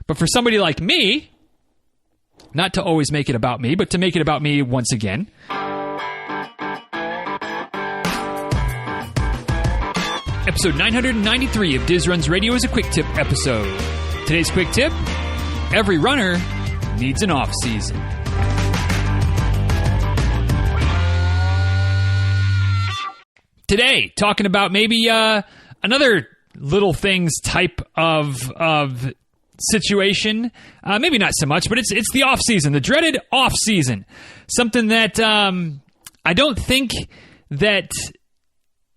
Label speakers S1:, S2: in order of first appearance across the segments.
S1: But for somebody like me, not to always make it about me, but to make it about me once again, episode 993 of Diz Runs Radio is a quick tip episode. Today's quick tip: every runner needs an off season. Today, talking about maybe another little things type of situation. Maybe not so much, but it's the off season, the dreaded off season. Something that I don't think that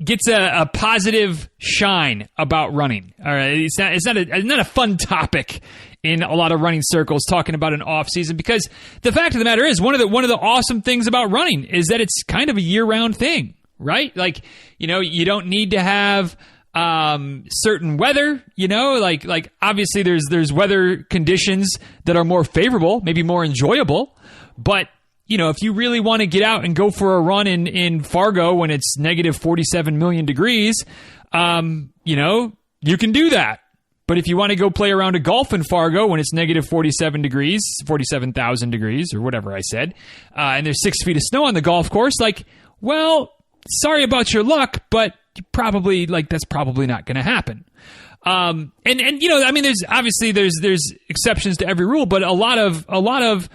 S1: gets a positive shine about running. All right, it's not a fun topic in a lot of running circles, talking about an off season, because the fact of the matter is one of the awesome things about running is that it's kind of a year-round thing, right? Like, you don't need to have certain weather, like obviously there's weather conditions that are more favorable, maybe more enjoyable, but if you really want to get out and go for a run in Fargo when it's negative 47 million degrees, you can do that. But if you want to go play around a golf in Fargo when it's negative 47 degrees, 47,000 degrees, or whatever I said, and there's 6 feet of snow on the golf course, sorry about your luck, but you probably, that's probably not going to happen. There's exceptions to every rule, but a lot of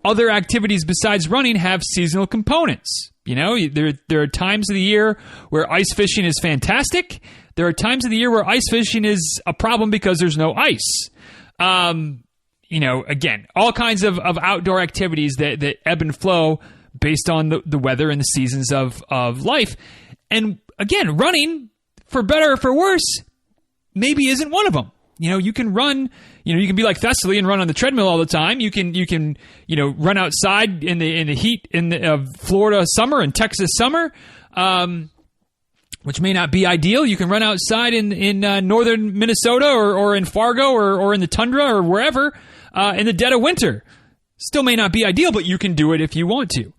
S1: other activities besides running have seasonal components. There are times of the year where ice fishing is fantastic. There are times of the year where ice fishing is a problem because there's no ice. Again, all kinds of outdoor activities that ebb and flow based on the weather and the seasons of life. And again, running, for better or for worse, maybe isn't one of them. You can run, you can be like Thessaly and run on the treadmill all the time. You can run outside in the heat of Florida summer and Texas summer, which may not be ideal. You can run outside in northern Minnesota or in Fargo or in the tundra or wherever in the dead of winter. Still may not be ideal, but you can do it if you want to.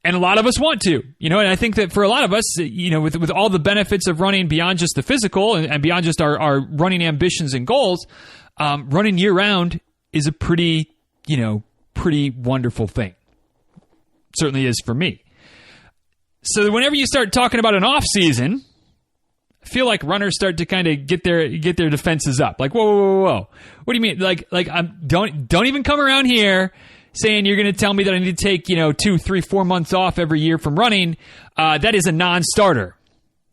S1: And a lot of us want to, and I think that for a lot of us, with all the benefits of running beyond just the physical and beyond just our running ambitions and goals, running year round is a pretty wonderful thing. Certainly is for me. So whenever you start talking about an off season, I feel like runners start to kind of get their defenses up. Like, whoa. What do you mean? Like don't even come around here saying you're going to tell me that I need to take, 2, 3, 4 months off every year from running. That is a non-starter.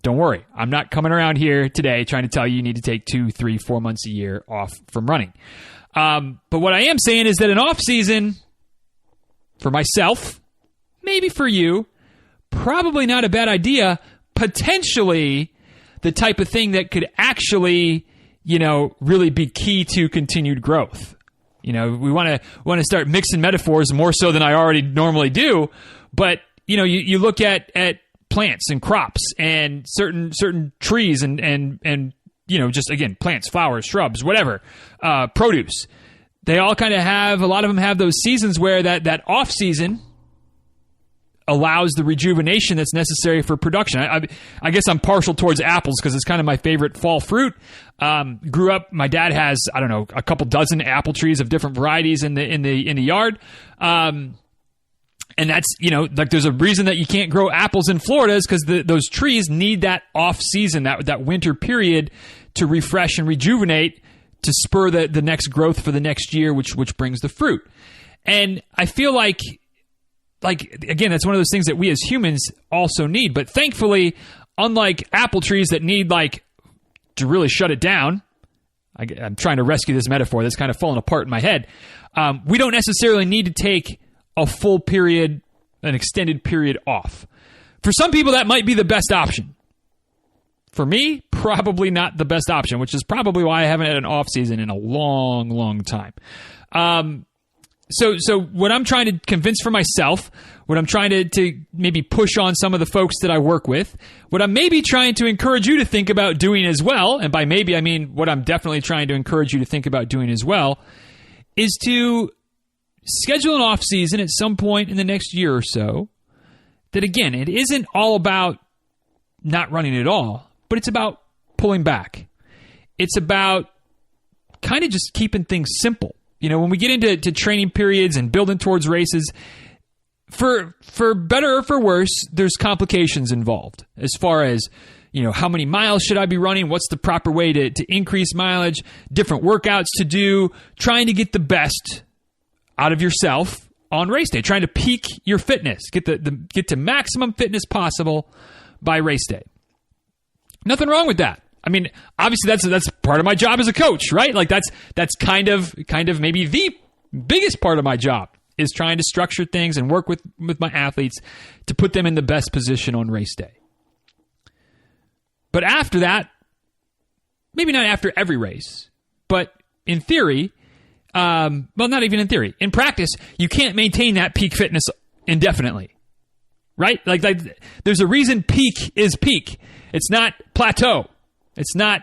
S1: Don't worry. I'm not coming around here today trying to tell you need to take 2, 3, 4 months a year off from running. But what I am saying is that an off season for myself, maybe for you, probably not a bad idea. Potentially the type of thing that could actually, really be key to continued growth. We want to start mixing metaphors more so than I already normally do. But, you look at plants and crops and certain trees and just, again, plants, flowers, shrubs, whatever, produce. They all kind of a lot of them have those seasons where that off season allows the rejuvenation that's necessary for production. I guess I'm partial towards apples because it's kind of my favorite fall fruit. Grew up, my dad has, I don't know, a couple dozen apple trees of different varieties in the yard. And that's, there's a reason that you can't grow apples in Florida is because those trees need that off season, that winter period to refresh and rejuvenate to spur the next growth for the next year, which brings the fruit. And I feel like, again, that's one of those things that we as humans also need. But thankfully, unlike apple trees that need, to really shut it down, I'm trying to rescue this metaphor that's kind of falling apart in my head. We don't necessarily need to take a full period, an extended period off. For some people, that might be the best option. For me, probably not the best option, which is probably why I haven't had an off season in a long, long time. So what I'm trying to convince for myself, what I'm trying to maybe push on some of the folks that I work with, what I'm maybe trying to encourage you to think about doing as well, and by maybe I mean what I'm definitely trying to encourage you to think about doing as well, is to schedule an off season at some point in the next year or so. That again, it isn't all about not running at all, but it's about pulling back. It's about kind of just keeping things simple. When we get into training periods and building towards races, for better or for worse, there's complications involved as far as, how many miles should I be running? What's the proper way to increase mileage? Different workouts to do, trying to get the best out of yourself on race day, trying to peak your fitness, get to maximum fitness possible by race day. Nothing wrong with that. I mean, obviously that's part of my job as a coach, right? Like that's kind of maybe the biggest part of my job is trying to structure things and work with my athletes to put them in the best position on race day. But after that, maybe not after every race, but in theory, not even in theory, in practice, you can't maintain that peak fitness indefinitely, right? Like there's a reason peak is peak. It's not plateau. It's not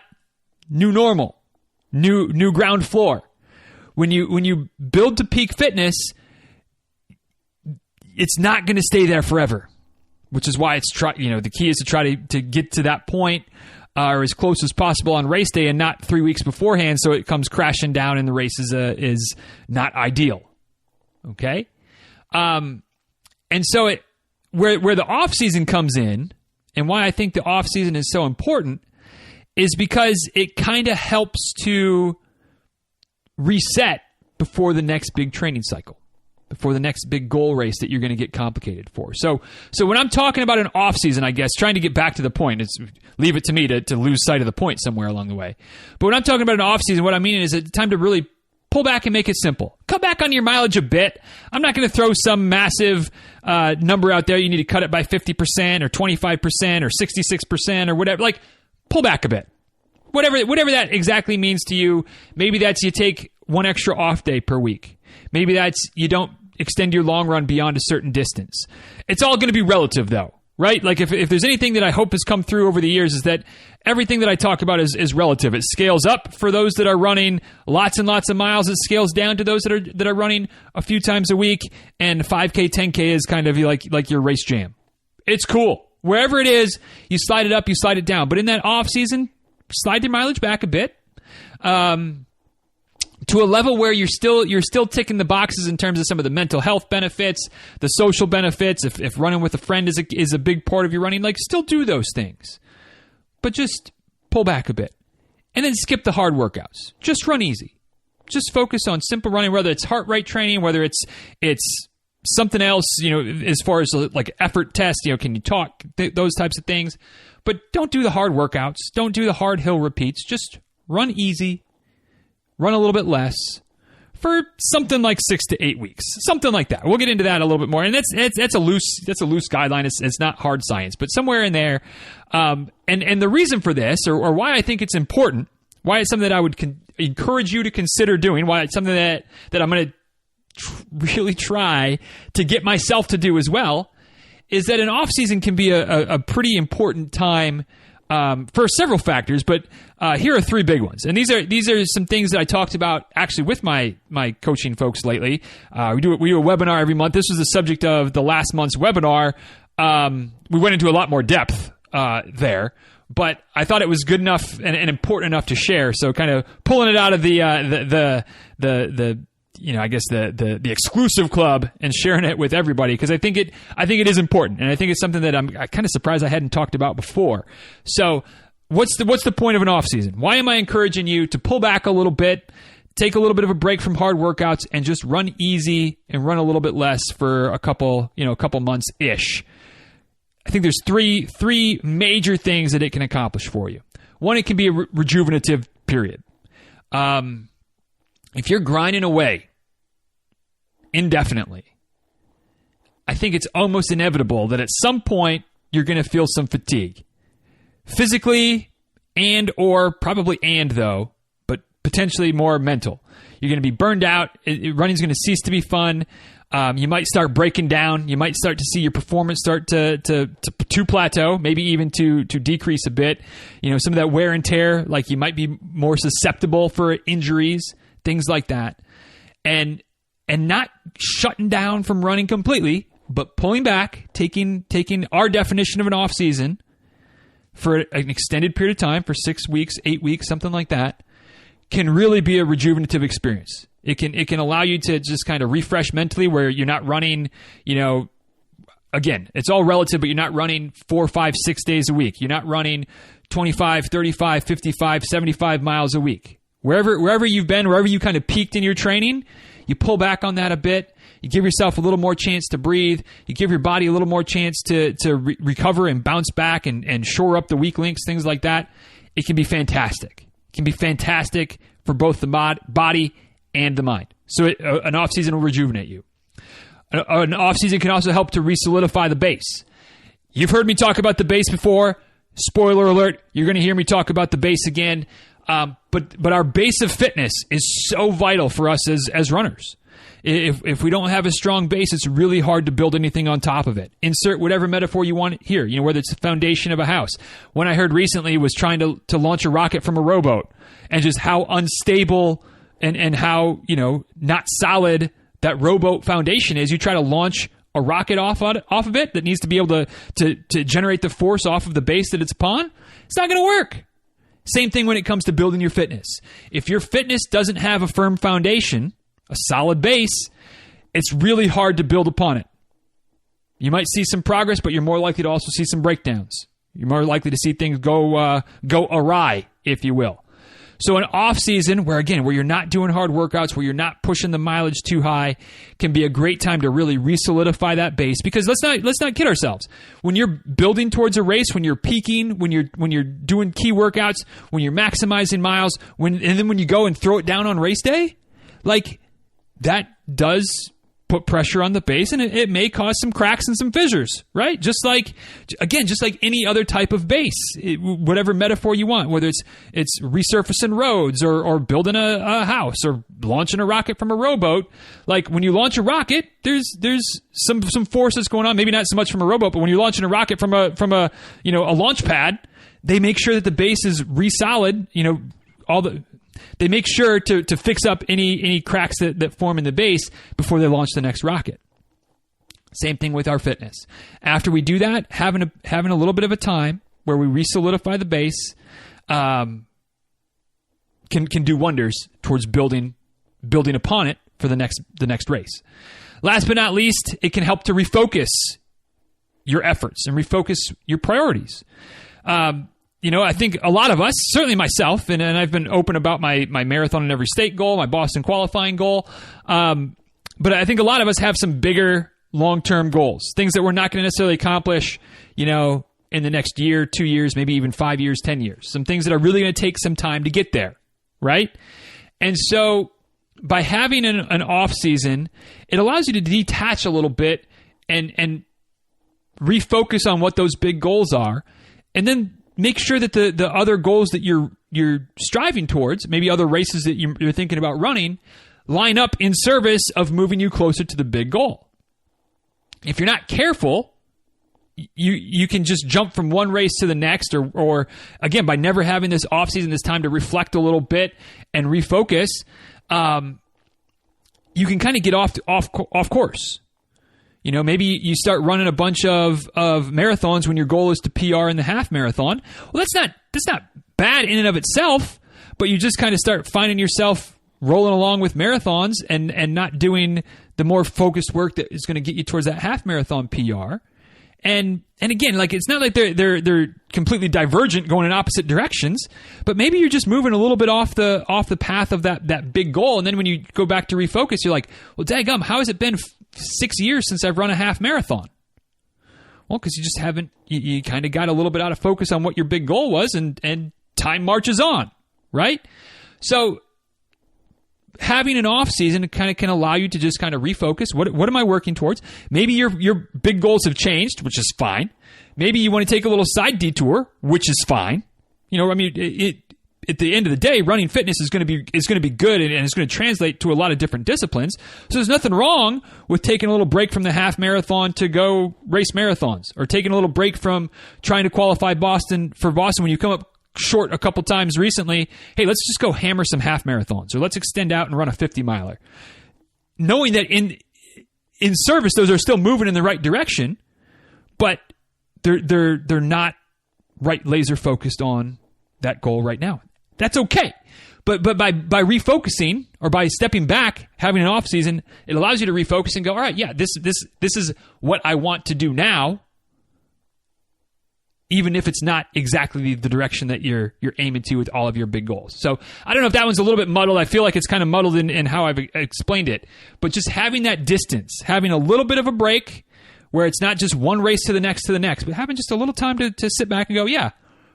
S1: new normal, new ground floor. When you build to peak fitness, it's not going to stay there forever, which is why the key is to try to get to that point or as close as possible on race day and not 3 weeks beforehand, so it comes crashing down and the race is not ideal. Okay, and so where the off season comes in, and why I think the off season is so important, is because it kind of helps to reset before the next big training cycle, before the next big goal race that you're going to get complicated for. So when I'm talking about an off season, I guess, trying to get back to the point, it's leave it to me to lose sight of the point somewhere along the way. But when I'm talking about an off season, what I mean is it's time to really pull back and make it simple. Cut back on your mileage a bit. I'm not going to throw some massive number out there. You need to cut it by 50% or 25% or 66% or whatever. Like, pull back a bit. Whatever that exactly means to you. Maybe that's you take one extra off day per week. Maybe that's you don't extend your long run beyond a certain distance. It's all going to be relative, though, right? Like if there's anything that I hope has come through over the years is that everything that I talk about is relative. It scales up for those that are running lots and lots of miles. It scales down to those that are running a few times a week. And 5K, 10K is kind of like your race jam. It's cool. Wherever it is, you slide it up, you slide it down. But in that off season, slide your mileage back a bit. To a level where you're still ticking the boxes in terms of some of the mental health benefits, the social benefits. If running with a friend is a big part of your running, like, still do those things, but just pull back a bit, and then skip the hard workouts. Just run easy. Just focus on simple running, whether it's heart rate training, whether it's something else. As far as like effort test, can you talk? Those types of things, but don't do the hard workouts. Don't do the hard hill repeats. Just run easy. Run a little bit less for something like 6 to 8 weeks, something like that. We'll get into that a little bit more, and that's a loose guideline. It's not hard science, but somewhere in there. And the reason for this, or why I think it's important, why it's something that I would encourage you to consider doing, why it's something that I'm going to really try to get myself to do as well, is that an off season can be a pretty important time. For several factors, but here are 3 big ones. And these are some things that I talked about actually with my coaching folks lately. We do a webinar every month. This was the subject of the last month's webinar. We went into a lot more depth there, but I thought it was good enough and important enough to share. So kind of pulling it out of the exclusive club and sharing it with everybody, because I think it is important, and I think it's something that I'm kind of surprised I hadn't talked about before. So what's the point of an off season? Why am I encouraging you to pull back a little bit, take a little bit of a break from hard workouts, and just run easy and run a little bit less for a couple months ish? I think there's three major things that it can accomplish for you. One, it can be a rejuvenative period. If you're grinding away indefinitely, I think it's almost inevitable that at some point you're going to feel some fatigue, physically but potentially more mental. You're going to be burned out. Running's going to cease to be fun. You might start breaking down. You might start to see your performance start to plateau, maybe even to decrease a bit. Some of that wear and tear, like you might be more susceptible for injuries, things like that. And not shutting down from running completely, but pulling back, taking our definition of an off season for an extended period of time, for 6 weeks, 8 weeks, something like that, can really be a rejuvenative experience. It can allow you to just kind of refresh mentally, where you're not running, again, it's all relative, but you're not running 4, 5, 6 days a week. You're not running 25, 35, 55, 75 miles a week. Wherever you've been, wherever you kind of peaked in your training, you pull back on that a bit. You give yourself a little more chance to breathe. You give your body a little more chance to recover and bounce back and shore up the weak links, things like that. It can be fantastic. It can be fantastic for both the body and the mind. So an off-season will rejuvenate you. An off-season can also help to re-solidify the base. You've heard me talk about the base before. Spoiler alert, you're going to hear me talk about the base again. But our base of fitness is so vital for us as runners. If we don't have a strong base, it's really hard to build anything on top of it. Insert whatever metaphor you want here, whether it's the foundation of a house. One I heard recently was trying to launch a rocket from a rowboat, and just how unstable and how, not solid that rowboat foundation is. You try to launch a rocket off of it that needs to be able to generate the force off of the base that it's upon. It's not going to work. Same thing when it comes to building your fitness. If your fitness doesn't have a firm foundation, a solid base, it's really hard to build upon it. You might see some progress, but you're more likely to also see some breakdowns. You're more likely to see things go awry, if you will. So an off season where you're not doing hard workouts, where you're not pushing the mileage too high, can be a great time to really re-solidify that base. Because let's not kid ourselves. When you're building towards a race, when you're peaking, when you're doing key workouts, when you're maximizing miles, and then when you go and throw it down on race day, like that does put pressure on the base, and it may cause some cracks and some fissures, right? Just like any other type of base, whatever metaphor you want, whether it's resurfacing roads or building a house or launching a rocket from a rowboat. Like when you launch a rocket, there's some forces going on, maybe not so much from a rowboat, but when you're launching a rocket from a launch pad, they make sure that the base is re-solid, they make sure to fix up any cracks that form in the base before they launch the next rocket. Same thing with our fitness. After we do that, having a little bit of a time where we re-solidify the base can do wonders towards building upon it for the next race. Last but not least, it can help to refocus your efforts and refocus your priorities. I think a lot of us, certainly myself, and I've been open about my marathon in every state goal, my Boston qualifying goal, but I think a lot of us have some bigger long-term goals, things that we're not going to necessarily accomplish, in the next year, 2 years, maybe even 5 years, 10 years, some things that are really going to take some time to get there, right? And so by having an off season, it allows you to detach a little bit and refocus on what those big goals are, and then make sure that the other goals that you're striving towards, maybe other races that you're thinking about running, line up in service of moving you closer to the big goal. If you're not careful, you can just jump from one race to the next, or again, by never having this off season, this time to reflect a little bit and refocus, you can kind of get off course. Maybe you start running a bunch of marathons when your goal is to PR in the half marathon. Well, that's not bad in and of itself, but you just kind of start finding yourself rolling along with marathons and not doing the more focused work that is going to get you towards that half marathon PR. And again, like it's not like they're completely divergent, going in opposite directions, but maybe you're just moving a little bit off the path of that big goal. And then when you go back to refocus, you're like, well, daggum, how has it been 6 years since I've run a half marathon? Well, because you just haven't, you kind of got a little bit out of focus on what your big goal was, and time marches on, right? So having an off season kind of can allow you to just kind of refocus. What am I working towards? Maybe your big goals have changed, which is fine. Maybe you want to take a little side detour, which is fine. At the end of the day, running fitness is going to be good, and it's going to translate to a lot of different disciplines. So there's nothing wrong with taking a little break from the half marathon to go race marathons, or taking a little break from trying to qualify Boston when you come up short a couple times recently. Hey, let's just go hammer some half marathons, or let's extend out and run a 50 miler. Knowing that in service, those are still moving in the right direction, but they're not right laser focused on that goal right now. that's okay. But by refocusing or by stepping back, having an off season, it allows you to refocus and go, all right, yeah, this is what I want to do now, even if it's not exactly the direction that you're aiming to with all of your big goals. So I don't know if that one's a little bit muddled. I feel like it's kind of muddled in how I've explained it. But just having that distance, having a little bit of a break where it's not just one race to the next, but having just a little time to sit back and go, yeah,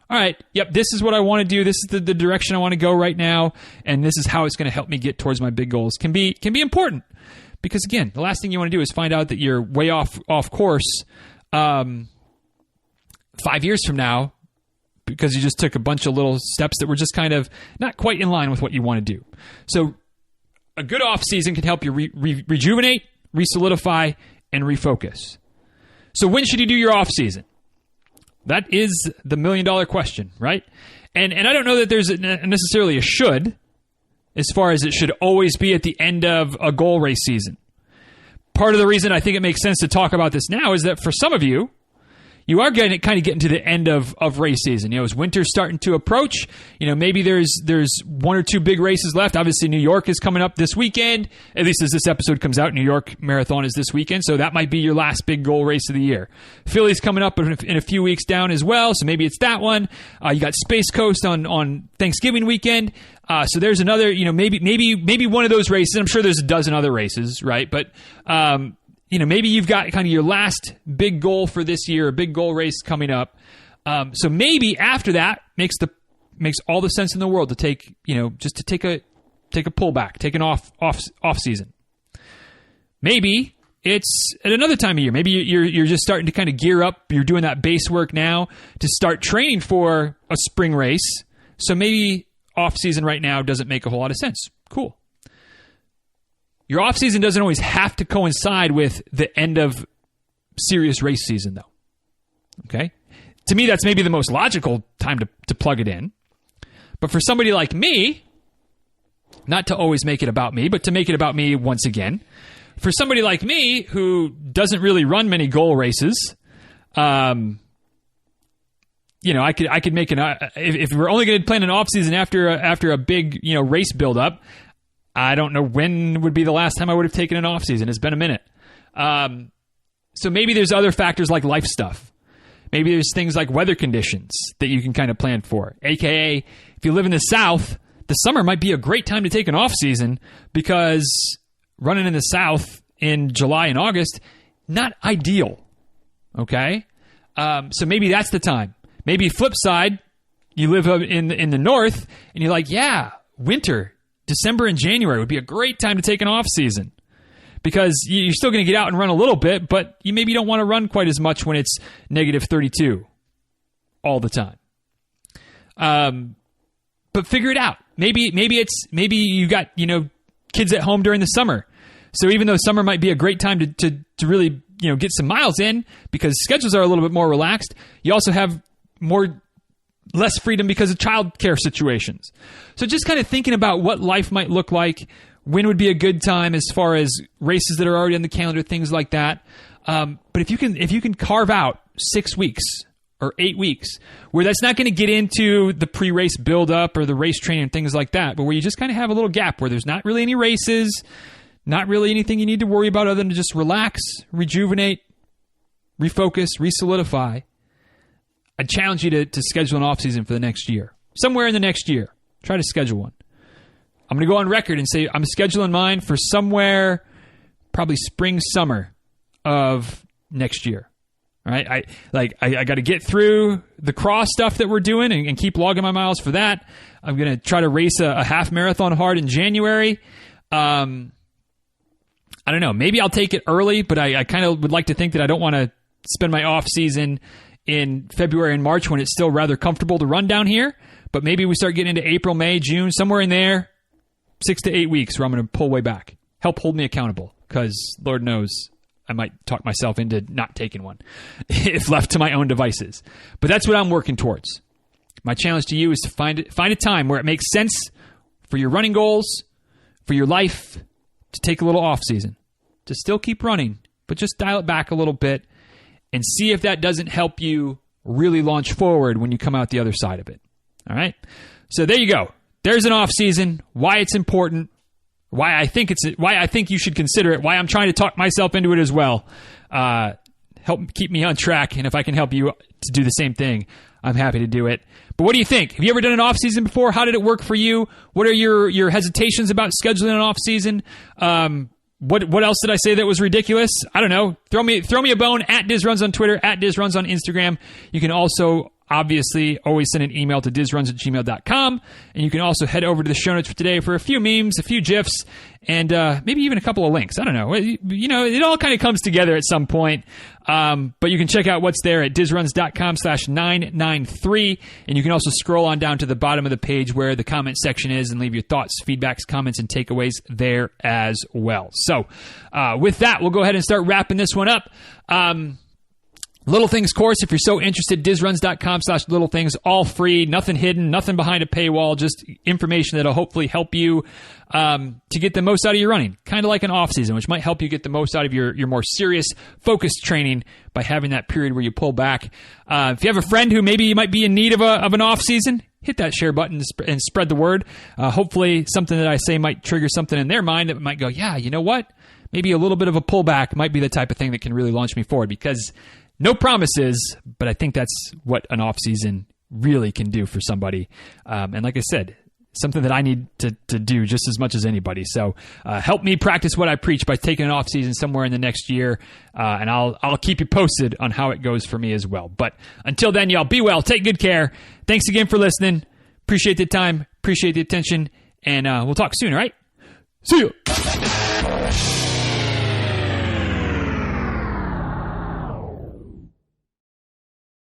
S1: all right, yep, this is what I want to do. This is the direction I want to go right now, and this is how it's going to help me get towards my big goals. Can be important because, again, the last thing you want to do is find out that you're way off course 5 years from now because you just took a bunch of little steps that were just kind of not quite in line with what you want to do. So a good off season can help you rejuvenate, resolidify, and refocus. So when should you do your off season? That is the $1 million question, right? And I don't know that there's necessarily a should, as far as it should always be at the end of a goal race season. Part of the reason I think it makes sense to talk about this now is that for some of you, you are kind of getting to the end of race season. You know, as winter's starting to approach, you know, maybe there's one or two big races left. Obviously, New York is coming up this weekend. At least as this episode comes out, New York Marathon is this weekend, so that might be your last big goal race of the year. Philly's coming up in a few weeks down as well, so maybe it's that one. You got Space Coast on Thanksgiving weekend. So there's another, you know, maybe one of those races. I'm sure there's a dozen other races, right? But you know, maybe you've got kind of your last big goal for this year, a big goal race coming up. So maybe after that makes all the sense in the world to take, you know, just to take a pullback, take an off season. Maybe it's at another time of year. Maybe you're just starting to kind of gear up. You're doing that base work now to start training for a spring race. So maybe off season right now doesn't make a whole lot of sense. Cool. Your off-season doesn't always have to coincide with the end of serious race season, though. Okay? To me, that's maybe the most logical time to plug it in. But for somebody like me, not to always make it about me, but to make it about me once again, for somebody like me who doesn't really run many goal races, you know, I could make if we're only going to plan an off-season after a big, you know, race build-up, I don't know when would be the last time I would have taken an off season. It's been a minute. So maybe there's other factors like life stuff. Maybe there's things like weather conditions that you can kind of plan for. AKA, if you live in the South, the summer might be a great time to take an off season because running in the South in July and August, not ideal. Okay? So maybe that's the time. Maybe flip side, you live in the North and you're like, yeah, winter, December and January would be a great time to take an off season because you're still going to get out and run a little bit, but you maybe don't want to run quite as much when it's negative 32 all the time. But figure it out. Maybe you got, you know, kids at home during the summer. So even though summer might be a great time to really, you know, get some miles in because schedules are a little bit more relaxed, you also have less freedom because of childcare situations. So just kind of thinking about what life might look like, when would be a good time as far as races that are already on the calendar, things like that. But if you can carve out 6 weeks or 8 weeks where that's not going to get into the pre-race build-up or the race training and things like that, but where you just kind of have a little gap where there's not really any races, not really anything you need to worry about other than to just relax, rejuvenate, refocus, resolidify, I'd challenge you to schedule an off-season for the next year. Somewhere in the next year. Try to schedule one. I'm going to go on record and say I'm scheduling mine for somewhere probably spring, summer of next year. All right? I got to get through the cross stuff that we're doing and keep logging my miles for that. I'm going to try to race a half marathon hard in January. I don't know. Maybe I'll take it early, but I kind of would like to think that I don't want to spend my off-season in February and March when it's still rather comfortable to run down here. But maybe we start getting into April, May, June, somewhere in there, 6 to 8 weeks where I'm going to pull way back. Help hold me accountable because Lord knows I might talk myself into not taking one if left to my own devices. But that's what I'm working towards. My challenge to you is to find a time where it makes sense for your running goals, for your life, to take a little off season, to still keep running, but just dial it back a little bit and see if that doesn't help you really launch forward when you come out the other side of it. All right? So there you go. there's an off season, why it's important, why I think you should consider it, why I'm trying to talk myself into it as well. Help keep me on track, and if I can help you to do the same thing, I'm happy to do it. But what do you think? Have you ever done an off season before? How did it work for you? What are your hesitations about scheduling an off season? What else did I say that was ridiculous? I don't know. Throw me a bone at DizRuns on Twitter, at DizRuns on Instagram. You can also obviously always send an email to dizruns@gmail.com, and you can also head over to the show notes for today for a few memes, a few GIFs, and maybe even a couple of links. I don't know. You know, it all kind of comes together at some point. But you can check out what's there at dizruns.com/993, and you can also scroll on down to the bottom of the page where the comment section is and leave your thoughts, feedbacks, comments, and takeaways there as well. So with that, we'll go ahead and start wrapping this one up. Little Things course, if you're so interested, dizruns.com/littlethings, all free, nothing hidden, nothing behind a paywall, just information that'll hopefully help you to get the most out of your running, kind of like an off season, which might help you get the most out of your more serious, focused training by having that period where you pull back. If you have a friend who maybe might be in need of an off season, hit that share button and spread the word. Hopefully something that I say might trigger something in their mind that might go, yeah, you know what? Maybe a little bit of a pullback might be the type of thing that can really launch me forward, because no promises, but I think that's what an off-season really can do for somebody. And like I said, something that I need to do just as much as anybody. So help me practice what I preach by taking an off-season somewhere in the next year, and I'll keep you posted on how it goes for me as well. But until then, y'all, be well, take good care. Thanks again for listening. Appreciate the time, appreciate the attention, and we'll talk soon, all right? See you.